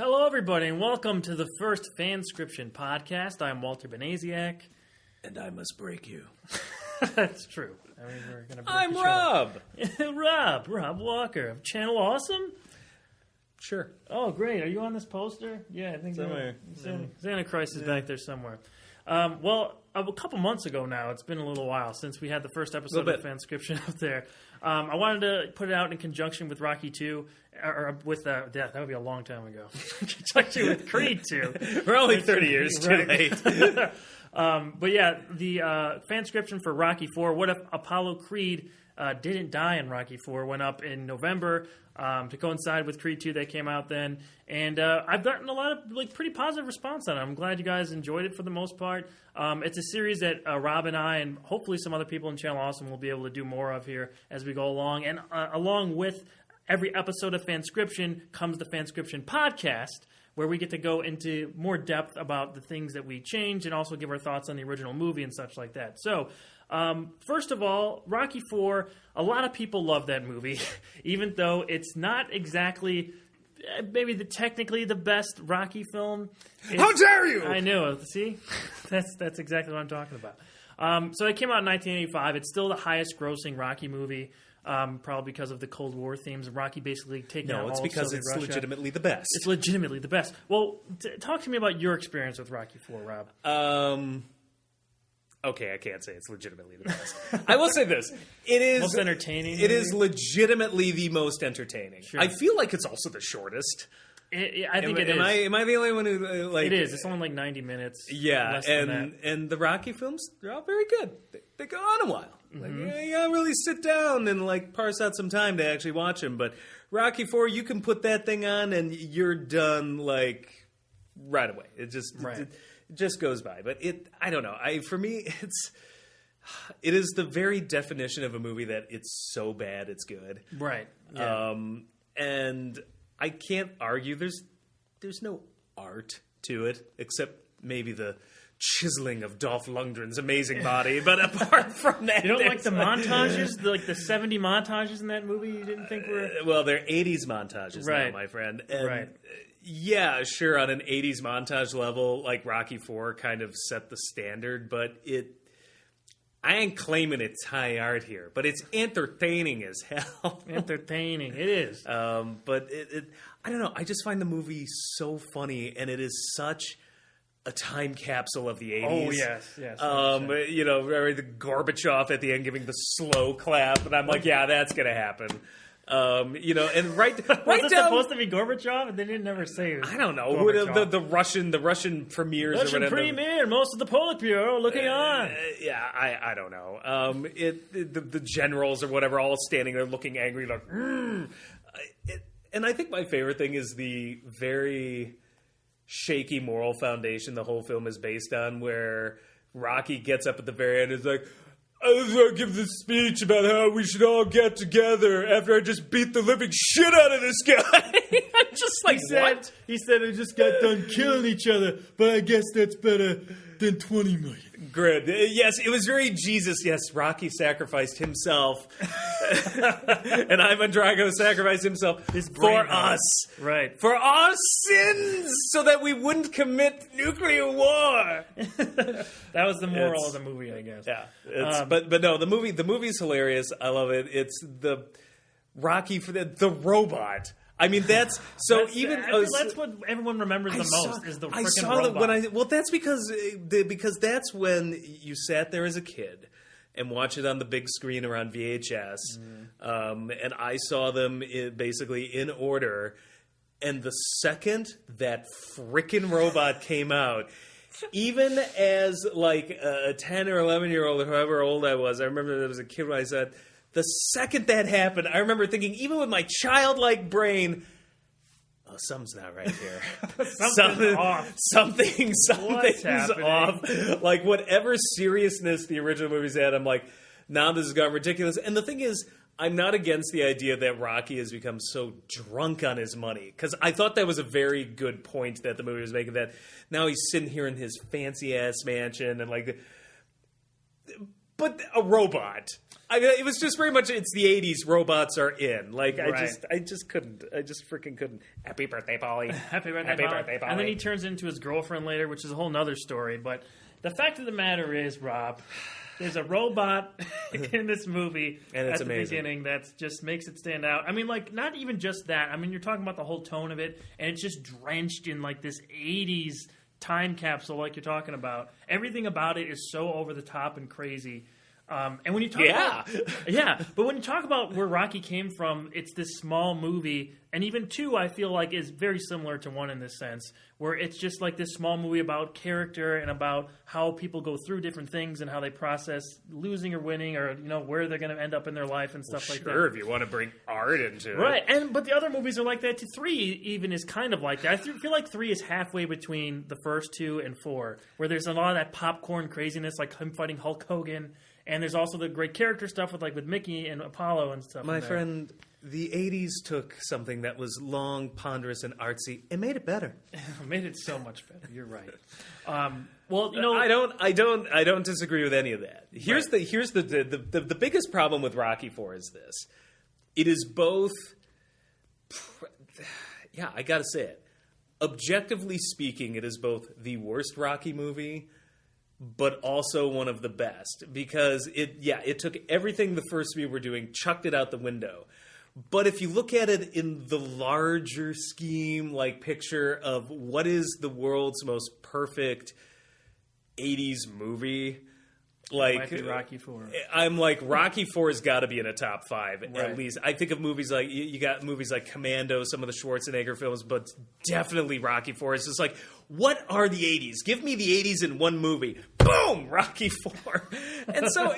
Hello, everybody, and welcome to the first FanScription podcast. I'm Walter Benaziak. And I must break you. That's true. I mean, we're gonna break I'm each other. Rob. Rob Walker of Channel Awesome. Sure. Oh, great. Are you on this poster? Yeah, I think Somewhere. Antichrist is back there somewhere. Well, a couple months ago now, it's been a little while since we had the first episode of FanScription up there. I wanted to put it out in conjunction with Rocky 2, or with, that would be a long time ago. In conjunction with Creed 2. We're only 30 years too late. But yeah, the FanScription for Rocky 4, What If Apollo Creed Didn't Die in Rocky 4, went up in November to coincide with Creed 2 that came out then. And I've gotten a lot of pretty positive response on it. I'm glad you guys enjoyed it for the most part. It's a series that Rob and I and hopefully some other people in Channel Awesome will be able to do more of here as we go along. And along with every episode of FanScription comes the FanScription podcast, where we get to go into more depth about the things that we changed and also give our thoughts on the original movie and such like that. So, first of all, Rocky IV, a lot of people love that movie, even though it's not exactly maybe technically the best Rocky film. How dare you! I know. See? That's exactly what I'm talking about. So it came out in 1985. It's still the highest grossing Rocky movie. Probably because of the Cold War themes. Rocky basically taking out all of Soviet Russia. No, it's because it's legitimately the best. It's legitimately the best. Well, talk to me about your experience with Rocky IV, Rob. Okay, I can't say it's legitimately the best. I will say this. It is... Most entertaining? It is legitimately the most entertaining. Sure. I feel like it's also the shortest. I think it is. Am I the only one who... It is. It's only 90 minutes. Yeah, and the Rocky films, they're all very good. They go on a while. Mm-hmm. You gotta really sit down and parse out some time to actually watch them. But Rocky IV, you can put that thing on and you're done right away. It just goes by. But I don't know. For me, it is the very definition of a movie that it's so bad it's good. Right. Yeah. And I can't argue. There's no art to it except maybe the chiseling of Dolph Lundgren's amazing body, but apart from that, you don't like the montages, the 70 montages in that movie. You didn't think were well, they're 80s montages, now, my friend. And right? Yeah, sure. On an 80s montage level, Rocky IV kind of set the standard, but I ain't claiming it's high art here, but it's entertaining as hell. Entertaining, it is. But I don't know. I just find the movie so funny, and it is such a time capsule of the 80s. Oh, yes. The Gorbachev at the end giving the slow clap, and I'm like, yeah, that's going to happen. And right was down... it supposed to be Gorbachev? And they didn't ever say it was I don't know. The Russian premiers or whatever. Russian premier, most of the Politburo looking on. Yeah, I don't know. The generals or whatever all standing there looking angry and I think my favorite thing is the very shaky moral foundation the whole film is based on, where Rocky gets up at the very end and is like, I was going to give this speech about how we should all get together after I just beat the living shit out of this guy. I'm just like, what? He said I just got done killing each other, but I guess that's better than 20 million. Good. Yes, it was very Jesus. Yes, Rocky sacrificed himself. And Ivan Drago sacrificed himself for us. Right. For our sins, so that we wouldn't commit nuclear war. That was the moral of the movie, I guess. Yeah. But no, the movie's hilarious. I love it. It's the Rocky for the robot. I mean, that's what everyone remembers the most is the freaking robot. That's because that's when you sat there as a kid and watched it on the big screen or on VHS, and I saw them basically in order. And the second that frickin' robot came out, even as a 10 or 11-year-old or however old I was, I remember there was a kid when I said. The second that happened, I remember thinking, even with my childlike brain, oh, something's not right here. Something's off. Something's off. Whatever seriousness the original movies had, I'm like, now this has gotten ridiculous. And the thing is, I'm not against the idea that Rocky has become so drunk on his money. Because I thought that was a very good point that the movie was making, that now he's sitting here in his fancy-ass mansion and but a robot. I mean, it was just very much, it's the 80s, robots are in. Like, Right. I just couldn't. I just freaking couldn't. Happy birthday, Polly. Happy birthday, Happy Polly. birthday, Polly. And then he turns into his girlfriend later, which is a whole nother story. But the fact of the matter is, Rob, there's a robot in this movie And it's at the amazing. beginning that just makes it stand out. I mean, like, not even just that. I mean, you're talking about the whole tone of it, and it's just drenched in, like, this 80s time capsule like you're talking about. Everything about it is so over the top and crazy. And when you talk but when you talk about where Rocky came from, it's this small movie, and even 2, I feel like, is very similar to 1 in this sense, where it's just like this small movie about character and about how people go through different things and how they process losing or winning, or where they're going to end up in their life and stuff like that. Sure, if you want to bring art into it. Right, but the other movies are like that too. 3 even is kind of like that. I feel like 3 is halfway between the first 2 and 4, where there's a lot of that popcorn craziness, like him fighting Hulk Hogan. And there's also the great character stuff with Mickey and Apollo and stuff. My friend, the 80s took something that was long, ponderous, and artsy and made it better. Made it so much better. You're right. I don't disagree with any of that. Here's the biggest problem with Rocky IV is this. It is both, I gotta say it. Objectively speaking, it is both the worst Rocky movie, but also one of the best, because it took everything the first three were doing, chucked it out the window. But if you look at it in the larger scheme, picture of what is the world's most perfect 80s movie, might be Rocky IV. I'm like, Rocky IV has got to be in a top 5 Right. at least. I think of movies like, you got movies like Commando, some of the Schwarzenegger films, but definitely Rocky IV. It's just like, what are the 80s? Give me the 80s in one movie. Boom! Rocky IV. And so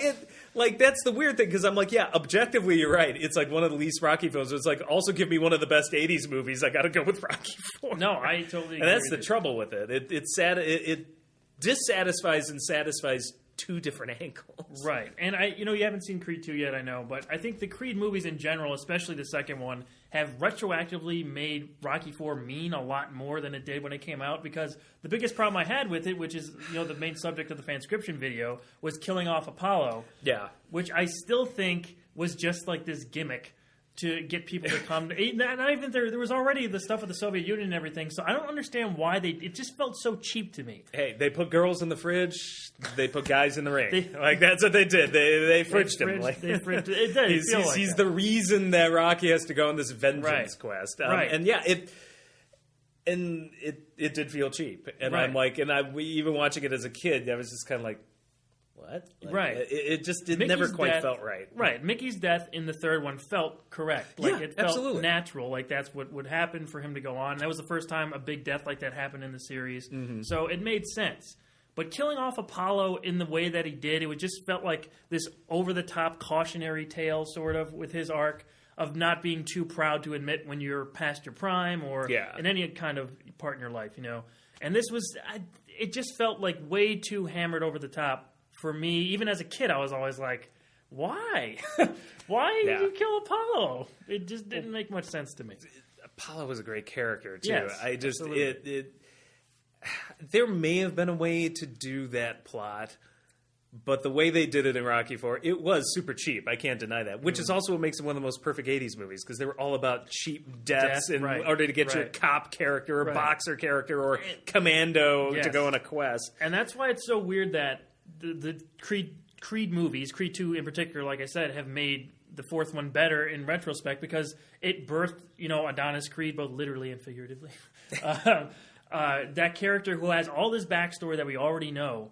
that's the weird thing, because I'm like, yeah, objectively you're right. It's like one of the least Rocky films. It's like, also give me one of the best 80s movies. I got to go with Rocky IV. No, I totally agree. And that's the trouble with it. It's sad. It dissatisfies and satisfies two different angles. Right. And you haven't seen Creed 2 yet, I know, but I think the Creed movies in general, especially the second one, have retroactively made Rocky IV mean a lot more than it did when it came out, because the biggest problem I had with it, which is, the main subject of the FanScription video, was killing off Apollo. Yeah. Which I still think was just like this gimmick to get people to come. Not even there was already the stuff with the Soviet Union and everything, so I don't understand why it just felt so cheap to me. Hey, they put girls in the fridge, they put guys in the ring. That's what they did. They fridged him. It does feel like he's that. the reason that Rocky has to go on this vengeance quest. And yeah, it did feel cheap. And I'm like, even watching it as a kid, I was just kind of like, what? Right. It never quite felt right. Right. Mickey's death in the third one felt correct. It felt absolutely natural. That's what would happen for him to go on. That was the first time a big death like that happened in the series. Mm-hmm. So it made sense. But killing off Apollo in the way that he did, it just felt like this over-the-top cautionary tale, sort of, with his arc of not being too proud to admit when you're past your prime or in any kind of part in your life, And this was, it just felt like way too hammered over the top. For me, even as a kid, I was always like, why? Why did you kill Apollo? It just didn't make much sense to me. Apollo was a great character, too. Yes, there may have been a way to do that plot, but the way they did it in Rocky IV, it was super cheap. I can't deny that, which is also what makes it one of the most perfect 80s movies, because they were all about cheap deaths in order to get you a cop character or boxer character or commando to go on a quest. And that's why it's so weird that the Creed movies, Creed 2 in particular, like I said, have made the fourth one better in retrospect, because it birthed, Adonis Creed, both literally and figuratively. That character who has all this backstory that we already know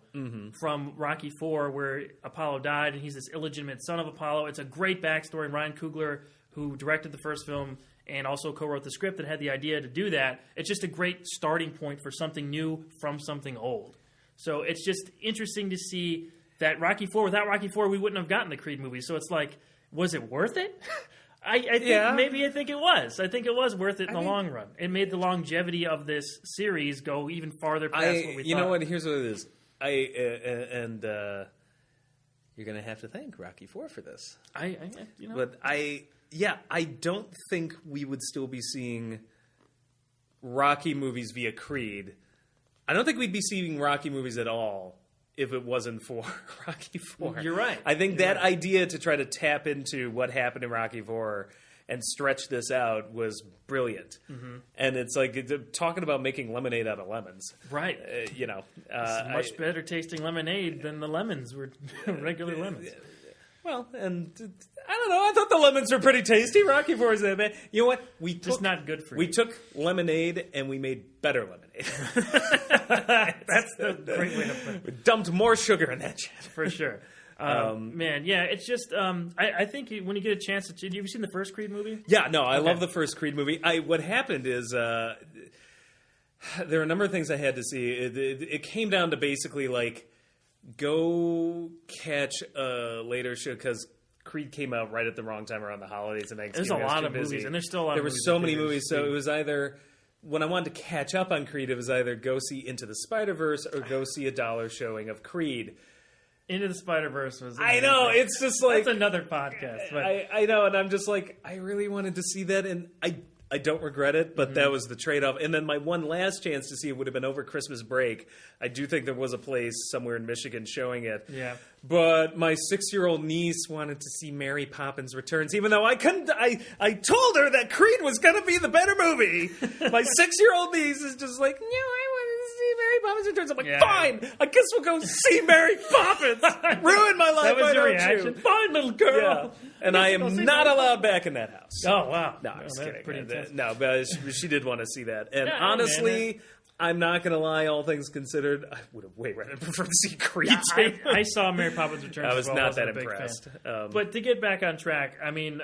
from Rocky IV, where Apollo died, and he's this illegitimate son of Apollo. It's a great backstory, and Ryan Coogler, who directed the first film and also co-wrote the script and had the idea to do that, it's just a great starting point for something new from something old. So it's just interesting to see that Rocky IV, without Rocky IV, we wouldn't have gotten the Creed movie. So it's like, was it worth it? I think it was. I think it was worth it in the long run. It made the longevity of this series go even farther past what we thought. You know what? Here's what it is. You're going to have to thank Rocky IV for this. But I don't think we would still be seeing Rocky movies via Creed. I don't think we'd be seeing Rocky movies at all if it wasn't for Rocky IV. You're right. I think that idea to try to tap into what happened in Rocky IV and stretch this out was brilliant. Mm-hmm. And it's like talking about making lemonade out of lemons. Right. It's much better tasting lemonade than the lemons were regular lemons. Well, and I don't know. I thought the lemons were pretty tasty. Rocky IV is that bad. You know what? Just not good for you. We took lemonade and we made better lemonade. That's the great way to put it. We dumped more sugar in that shit. For sure. Man, yeah, it's just, I think when you get a chance, have you seen the first Creed movie? Yeah, no, I love the first Creed movie. What happened is, there are a number of things I had to see. It came down to basically, like, go catch a later show, because Creed came out right at the wrong time around the holidays and Thanksgiving. There's a lot of movies, and there's still a lot of movies. There were so many movies, so it was either... When I wanted to catch up on Creed, it was either go see Into the Spider-Verse or go see a dollar showing of Creed. Into the Spider-Verse was... I know, it's just like... That's another podcast. But. I know, and I'm just like, I really wanted to see that, and I don't regret it, but that was the trade-off. And then my one last chance to see it would have been over Christmas break. I do think there was a place somewhere in Michigan showing it. Yeah. But my 6-year-old niece wanted to see Mary Poppins Returns, even though I couldn't... I told her that Creed was going to be the better movie. My 6-year-old niece is just like, no, I want to see Mary Poppins Returns. I'm like, fine, I guess we'll go see Mary Poppins. Ruin my life, that was why your don't reaction? you? Fine, little girl. Yeah. And I am not allowed back in that house. Oh, wow. No, I'm just kidding. Pretty intense. No, but she did want to see that. And Yeah, honestly, I'm not going to lie, all things considered, I would have way rather preferred to see Creed. Yeah, I saw Mary Poppins Returns. I was not that a big impressed. But to get back on track, I mean,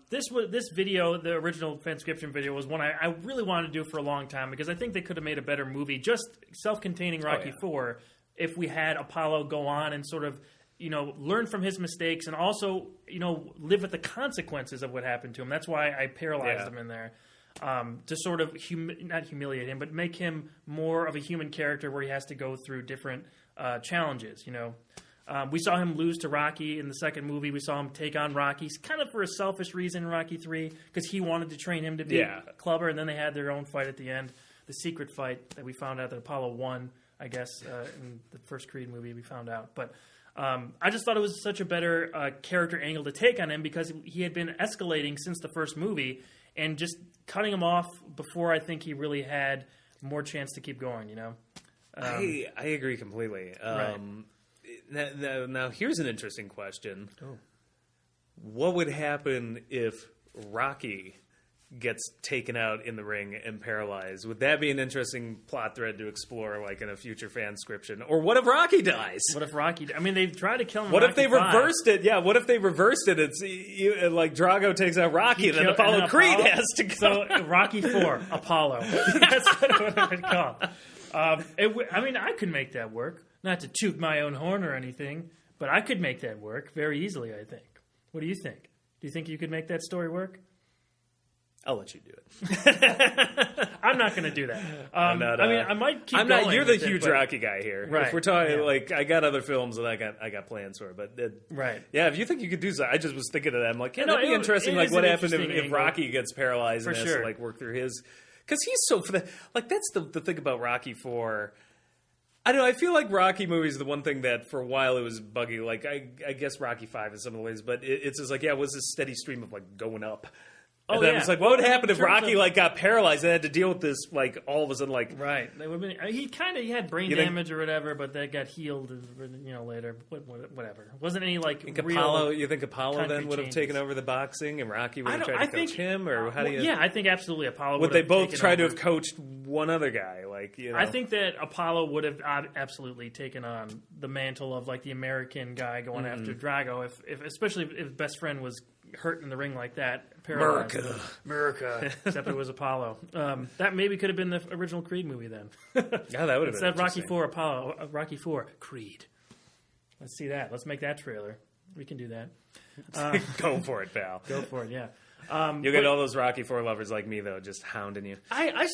this video, the original FanScription video, was one I really wanted to do for a long time, because I think they could have made a better movie, just self-containing Rocky IV, if we had Apollo go on and sort of, learn from his mistakes and also, live with the consequences of what happened to him. That's why I paralyzed him in there. To sort of, not humiliate him, but make him more of a human character where he has to go through different challenges, We saw him lose to Rocky in the second movie. We saw him take on Rocky kind of for a selfish reason in Rocky III, because he wanted to train him to be a clubber, and then they had their own fight at the end, the secret fight that we found out that Apollo won, I guess, in the first Creed movie we found out. But I just thought it was such a better character angle to take on him, because he had been escalating since the first movie, and just cutting him off before I think he really had more chance to keep going, I agree completely. Right. Now, here's an interesting question. Oh. What would happen if Rocky gets taken out in the ring and paralyzed? Would that be an interesting plot thread to explore, like in a future FanScription? Or what if Rocky dies? What if Rocky? I mean, they've tried to kill him. What in if they Rocky reversed it? Yeah. What if they reversed it? It's like Drago takes out Rocky, and then Apollo Creed has to go. So Rocky IV, Apollo. That's what it would be called. I mean, I could make that work. Not to toot my own horn or anything, but I could make that work very easily, I think. What do you think? Do you think you could make that story work? I'll let you do it. I'm not going to do that. I mean, I might keep. You're the huge Rocky guy here. Right. If we're talking, like, I got other films that I got plans for, but right. Yeah, if you think you could do so, I just was thinking of that. I'm like, that'd be interesting. Like, what happened if Rocky gets paralyzed and has to like work through his? Because he's so that's the thing about Rocky IV. I don't know. I feel like Rocky movies are the one thing that for a while it was buggy. Like I guess Rocky V in some of the ways, but it's just like it was this steady stream of like going up. And then it's like, what would happen if Rocky got paralyzed and had to deal with this all of a sudden right? He had brain damage or whatever, but that got healed later. Whatever. Wasn't any real. You think Apollo then would have taken over the boxing and Rocky would have tried to coach him, or how do you? Yeah, I think absolutely Apollo would they both try to have coached one other guy? I think that Apollo would have absolutely taken on the mantle of the American guy going after Drago, especially if his best friend was hurt in the ring like that. America. Except it was Apollo. That maybe could have been the original Creed movie then. Yeah, that would have been instead Rocky IV, Apollo. Rocky IV, Creed. Let's see that. Let's make that trailer. We can do that. Go for it, pal. Go for it. Yeah. You'll get all those Rocky IV lovers like me, though, just hounding you. I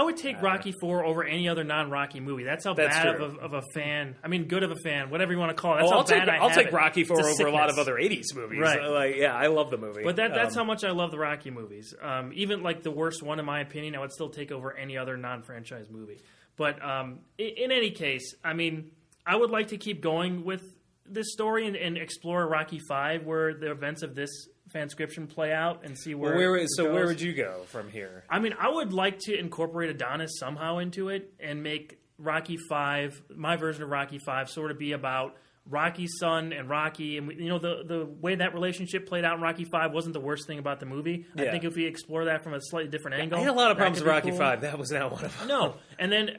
would take Rocky IV over any other non-Rocky movie. That's how bad of a fan. I mean, good of a fan, whatever you want to call it. I'll take Rocky IV over a lot of other 80s movies. Right. I love the movie. But that's how much I love the Rocky movies. Even the worst one, in my opinion, I would still take over any other non-franchise movie. But in any case, I mean, I would like to keep going with this story and explore Rocky V, where the events of this FanScription play out, and see where. Where it goes. would you go from here? I mean, I would like to incorporate Adonis somehow into it and make Rocky V, my version of Rocky V, sort of be about Rocky's son and Rocky, and the way that relationship played out in Rocky V wasn't the worst thing about the movie. Yeah. I think if we explore that from a slightly different angle, I had a lot of problems with Rocky cool. V. That was not one of them. No, and then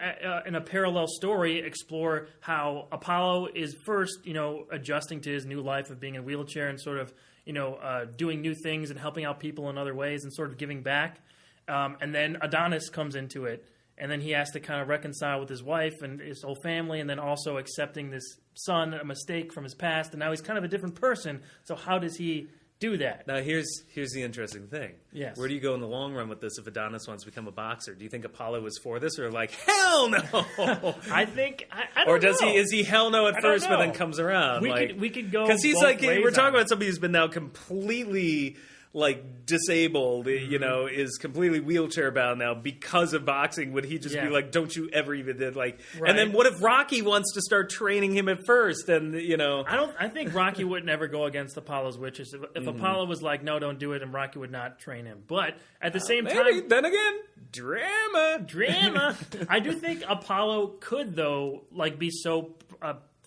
in a parallel story, explore how Apollo is first, adjusting to his new life of being in a wheelchair and sort of, doing new things and helping out people in other ways and sort of giving back. And then Adonis comes into it. And then he has to kind of reconcile with his wife and his whole family, and then also accepting this son, a mistake from his past, and now he's kind of a different person. So how does he do that? Now, here's the interesting thing. Yes. Where do you go in the long run with this if Adonis wants to become a boxer? Do you think Apollo is for this, or like, hell no? I think, I don't or does know. is he hell no at first, but know. then comes around? We could go because he's both like ways we're talking on about somebody who's been now completely disabled, is completely wheelchair bound now because of boxing. Would he just be like, don't you ever even did like? Right. And then what if Rocky wants to start training him at first? And I think Rocky would never go against Apollo's wishes. If Apollo was like, no, don't do it, and Rocky would not train him. But at the same time, then again, drama. I do think Apollo could though, be so.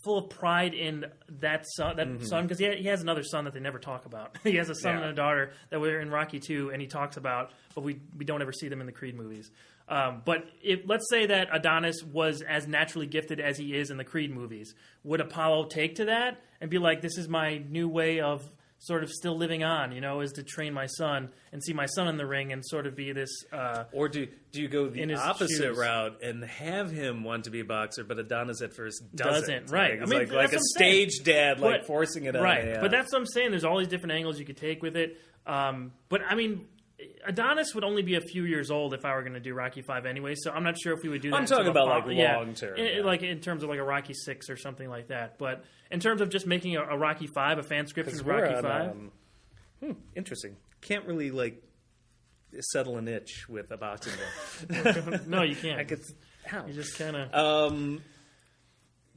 Full of pride in that son, because he has another son that they never talk about. He has a son and a daughter that were in Rocky 2, and he talks about, but we don't ever see them in the Creed movies. But let's say that Adonis was as naturally gifted as he is in the Creed movies, would Apollo take to that and be like, this is my new way of sort of still living on, is to train my son and see my son in the ring and sort of be this... or do you go the opposite shoes. route and have him want to be a boxer, but Adonis at first doesn't? Right. Like a stage dad, forcing it on. Right. Yeah. But that's what I'm saying. There's all these different angles you could take with it. But, I mean... Adonis would only be a few years old if I were going to do Rocky V anyway, so I'm not sure if we would do that. I'm talking about long term. In terms of a Rocky 6 or something like that. But in terms of just making a Rocky V, a FanScription of Rocky V. Interesting. Can't really settle an itch with a boxing game. No, you can't. How? You just kind of...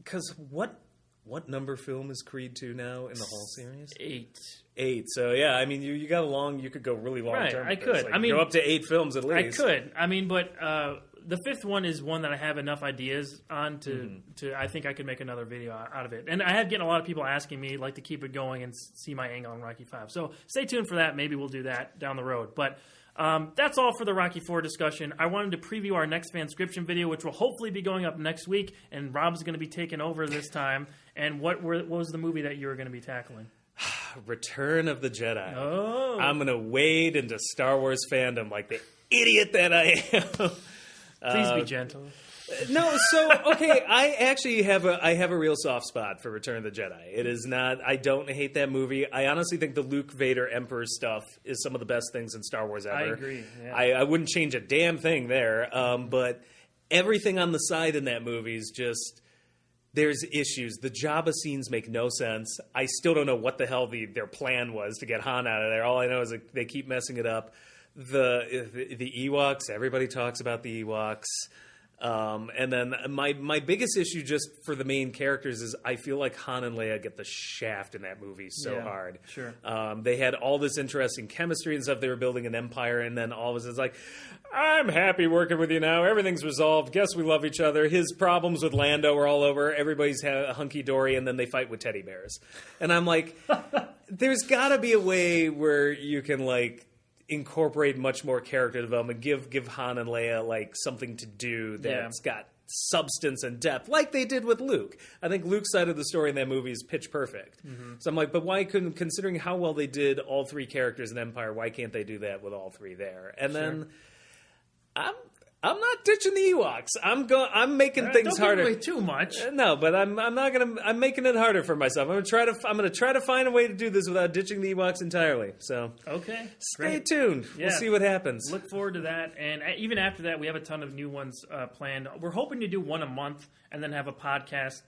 Because what number film is Creed 2 now in the whole series? 8. So yeah, I mean, you got you could go really long term. Right, I could. Go up to 8 films at least. I could. I mean, but the fifth one is one that I have enough ideas on to I think I could make another video out of it. And I have getting a lot of people asking me to keep it going and see my angle on Rocky V. So stay tuned for that. Maybe we'll do that down the road. But that's all for the Rocky IV discussion. I wanted to preview our next FanScription video, which will hopefully be going up next week. And Rob's going to be taking over this time. And what was the movie that you were going to be tackling? Return of the Jedi. Oh. I'm going to wade into Star Wars fandom like the idiot that I am. Please be gentle. No, so okay, I actually have a real soft spot for Return of the Jedi. It is not. I don't hate that movie. I honestly think the Luke Vader Emperor stuff is some of the best things in Star Wars ever. I agree. Yeah. I wouldn't change a damn thing there. But everything on the side in that movie is just. There's issues. The Jabba scenes make no sense. I still don't know what the hell their plan was to get Han out of there. All I know is they keep messing it up. The Ewoks. Everybody talks about the Ewoks. And then my biggest issue just for the main characters is I feel like Han and Leia get the shaft in that movie so hard. Sure. They had all this interesting chemistry and stuff. They were building an empire, and then all of a sudden it's like, I'm happy working with you now. Everything's resolved. Guess we love each other. His problems with Lando are all over. Everybody's hunky-dory, and then they fight with teddy bears. And I'm like, there's got to be a way where you can, incorporate much more character development, give Han and Leia something to do that's got substance and depth, like they did with Luke. I think Luke's side of the story in that movie is pitch perfect. Mm-hmm. So I'm like, but why couldn't, considering how well they did all three characters in Empire, why can't they do that with all three there? And then I'm not ditching the Ewoks. I'm making things harder. Don't give away too much. No, but I'm not gonna. I'm making it harder for myself. I'm gonna try to find a way to do this without ditching the Ewoks entirely. So okay, stay tuned. Yeah. We'll see what happens. Look forward to that. And even after that, we have a ton of new ones planned. We're hoping to do one a month and then have a podcast,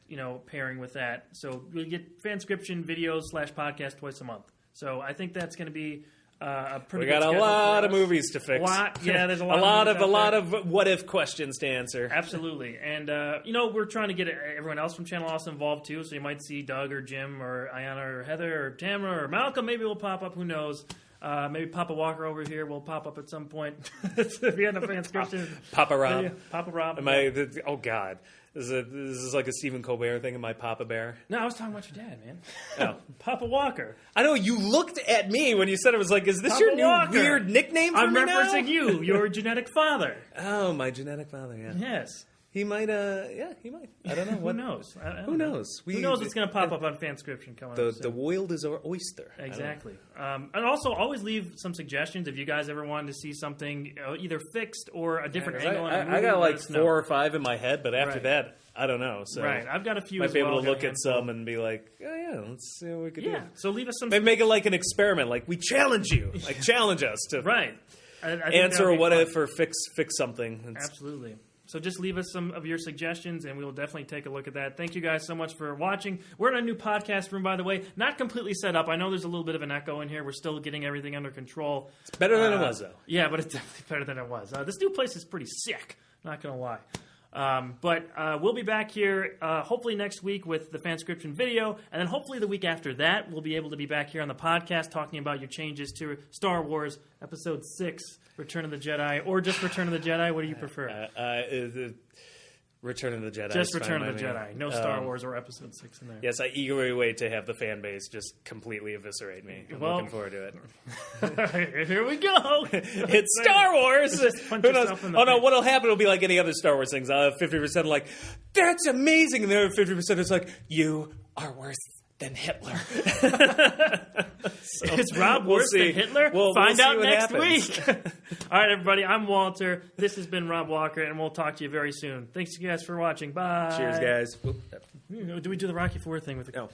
pairing with that. So we'll get FanScription videos /podcast twice a month. So I think that's going to be a pretty. We got a lot of movies to fix. There's a a lot of what if questions to answer. Absolutely, and we're trying to get everyone else from Channel Awesome involved too. So you might see Doug or Jim or Ayana or Heather or Tamara or Malcolm. Maybe will pop up. Who knows? Maybe Papa Walker over here will pop up at some point. At the end of FanScription. Papa Rob. Papa Rob. Oh God. This is like a Stephen Colbert thing. Am I Papa Bear? No, I was talking about your dad, man. Oh. Papa Walker. I know, you looked at me when you said it. Was like, is this Papa your new Walker. weird nickname for I'm me referencing now? you, your genetic father. Oh, my genetic father, yeah. Yes. He might, he might. I don't know. Who knows? Who knows? Who knows what's going to pop up on FanScription coming up soon. The world is our oyster. Exactly. And also, always leave some suggestions if you guys ever wanted to see something either fixed or a different angle. I got like 4 or 5 in my head, but after that, I don't know. So right, I've got a few. Might be able to look at some and be like, oh yeah, let's see what we can do. Yeah, so leave us some. Maybe make it like an experiment. Like we challenge you, like challenge us to I answer a what if or fix something. Absolutely. So just leave us some of your suggestions, and we will definitely take a look at that. Thank you guys so much for watching. We're in a new podcast room, by the way. Not completely set up. I know there's a little bit of an echo in here. We're still getting everything under control. It's better than it was, though. Yeah, but it's definitely better than it was. This new place is pretty sick. Not going to lie. But we'll be back here hopefully next week with the FanScription video, and then hopefully the week after that we'll be able to be back here on the podcast talking about your changes to Star Wars Episode 6, Return of the Jedi, or just Return of the Jedi. What do you prefer? Return of the Jedi. Just Return of the Jedi. No Star Wars or Episode 6 in there. Yes, I eagerly wait to have the fan base just completely eviscerate me. I'm looking forward to it. Here we go. It's Star Wars. Who knows? Oh no, what'll happen will be like any other Star Wars things. 50% like, that's amazing, and the other 50% is like, you are worse than Hitler. Is Rob worse than Hitler? Find out next week. All right, everybody. I'm Walter. This has been Rob Walker, and we'll talk to you very soon. Thanks, you guys, for watching. Bye. Cheers, guys. Do we do the Rocky IV thing with the...